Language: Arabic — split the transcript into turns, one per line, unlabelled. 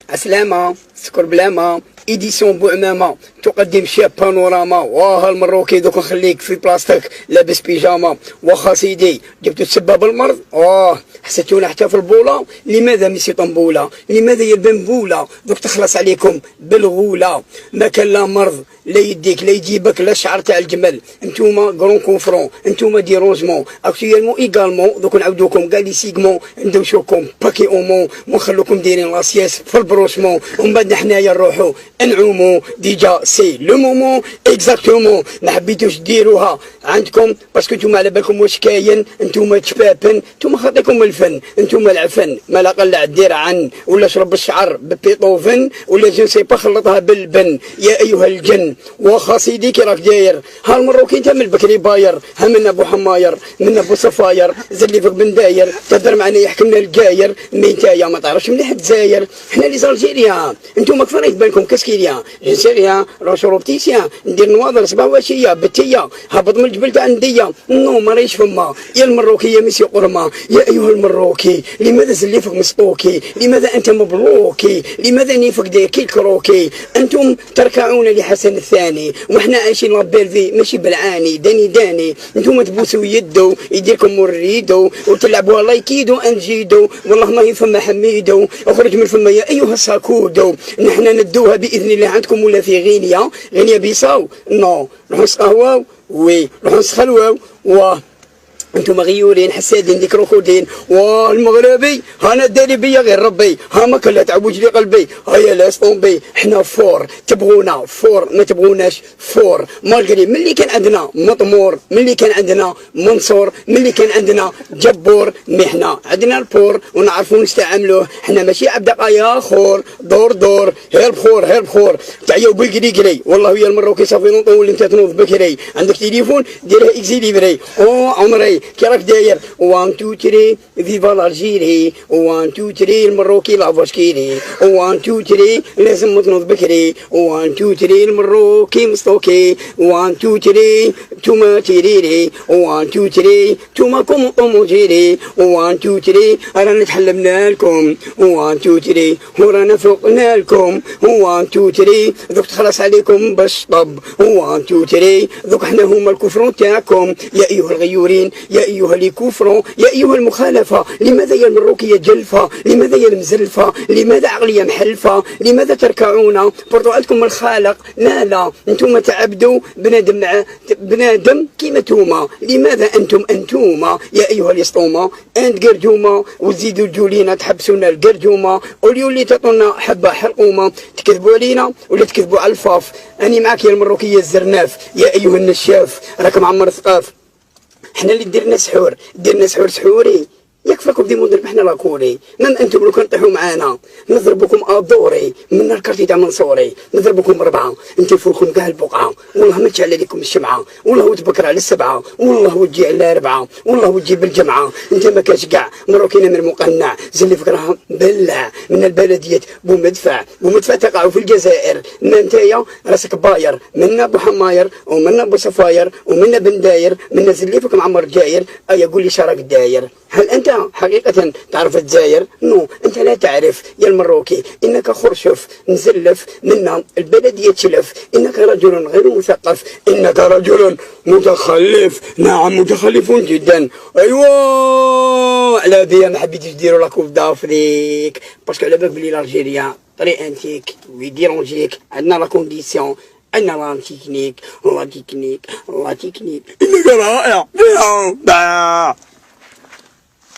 عسلامة سكر بلامة إديسيون بوعمامة تقدم شاب بانوراما. واه المروكي دوك نخليك في بلاصتك لابس بيجاما. واخا سيدي جبتو تسبب المرض حسيتونا حتى في البوله. لماذا ميسي طنبوله؟ لماذا يا البنبوله؟ دوك تخلص عليكم بالغوله. ما كان لا مرض لا يديك لا يجيبك لا الشعر تاع الجمل. انتوما كرون كونفرون انتوما ديروجمون اكتويلمون ايغالمون دوك نعاودوكم كاع لي سيغمون ندوشوكم باكي اومون ونخلوكم دايرين لاسياس في البروشمون ومن بعد حنايا نروحو نعومو. ديجا سي لو مومون اكزاكتومون. ما حبيتوش ديروها عندكم باسكو نتوما على بالكم واش كاين. انتوما تشبابن انتوما خاطيكم الفن انتوما العفن. ما لا قلع دير عن ولا شرب الشعر ببيطوفن ولا جو سي با خلطها بالبن. يا ايها الجن واخا سيدي كي راك داير. ها المروكي انت من البكري باير. ها من ابو حماير من ابو صفاير زلي فيك بن داير تهدر معنا يحكمنا الجاير. مي نتايا ما تعرفش مليح تزاير. حنا لي زالجيريا انتوما كفريت بالكم كاسكيريا جنسيريا روشروبتيسيا ندير نواظر سباواشيه بتيه هبط من الجبل تاع نديه نو ما ريش فما. يا المروكي يا ميسي قرمه. يا ايها المروكي لماذا زليفك مسطوكي؟ لماذا انت مبروكي؟ لماذا نيفك داير كروكي؟ انتم تركعون لحسن الثاني وحنا عايشين لابيلفي ماشي بالعاني. داني انتم تبوسوا يدو يديركم مريدو وتلعبوا لايكيدو انجيدو والله ما يفهم حميدو اخرج من فما يا ايها الساكودو. نحن ندوها باذن الله عندكم ولا في غينيا بيساو نو نروحو نسقهواو وي نروحو نسخلواو واه انتم غيورين حسادين ديك ركودين. والمغربي هانا داري بيا غير ربي. ها ما كان لا تعوج لي قلبي. هيا لاس طومبي حنا فور تبغونا فور ما تبغوناش فور. مالغري ملي كان عندنا مطمور ملي كان عندنا منصور ملي كان عندنا جبور مي حنا عندنا البور ونعرفوا نستعملوه. حنا ماشي عبد يا خور دور هير بخور تعيو بالقري والله يا المروكي صافي نطول انت تنوض بكري. عندك تليفون ديرها اكزيليبري. عمري كي راك داير 1 2 3 فيفا الجيري 1 2 3 المروكي لافاشكيري 1 2 3 لازم تنوض بكري 1 2 3 المروكي مستوكي 1 2 3 توما تيريري 1 2 3 توما كوم طوموجيري 1 2 3 رانا تحلمنا لكم 1 2 3 ورانا فوقنا لكم 1 2 3 دوك تخلص عليكم باش طب 1 2 3 دوك حنا هما الكفرون تاعكم. يا ايها الغيورين يا ايها اللي كفروا يا ايها المخالفه. لماذا يا المروكيه جلفه؟ لماذا يا المزلفه؟ لماذا عقليه محلفه؟ لماذا تركعون؟ برضو عندكم الخالق. لا انتم تعبدوا بنادم كيما توما. لماذا انتم يا ايها اليسطومه انت قرجومه وتزيدوا تجولينا تحبسونا القرجومه وليو اللي تعطونا حبه حلقومه. تكذبوا علينا ولا تكذبوا على الفاف. اني معاك يا المروكيه الزرناف. يا ايها النشاف راك معمر ثقاف. حنا اللي ديرنا سحور سحوري يكفاكم ديما نضرب حنا لاكوري. من انتم لو كنطيحوا معانا نضربكم ادوري من الكارتي تاع منصوري نضربكم 4 نتلفوكم كاع البقعه. والله ما تشعل عليكم الشمعه والله وتبكر على 7 والله وتجي على 4 والله وتجي بالجمعه. انت ما كاش كاع مروكينا من المقنع زلي فكرها بلع من البلديات بومدفع تقعوا في الجزائر. ما نتايا راسك باير منا ابو حماير ومنا ابو صفاير ومنا بن داير منا زلي فيك معمر جاير. ايا قول لي شراك داير. هل انت حقيقة تعرف الجزائر؟ نو انت لا تعرف يا المروكي. انك خرشف مزلف منا البلدية تشلف. انك رجل غير مثقف. انك رجل متخلف. نعم متخلف جدا. ايوا على بيا ما حبيتش ديروا لا كوب دافريك باسكو على بالك بلي الجيريا طريق انتيك ويديرونجيك. عندنا لا كونديسيون عندنا لا تكنيك انك رائع.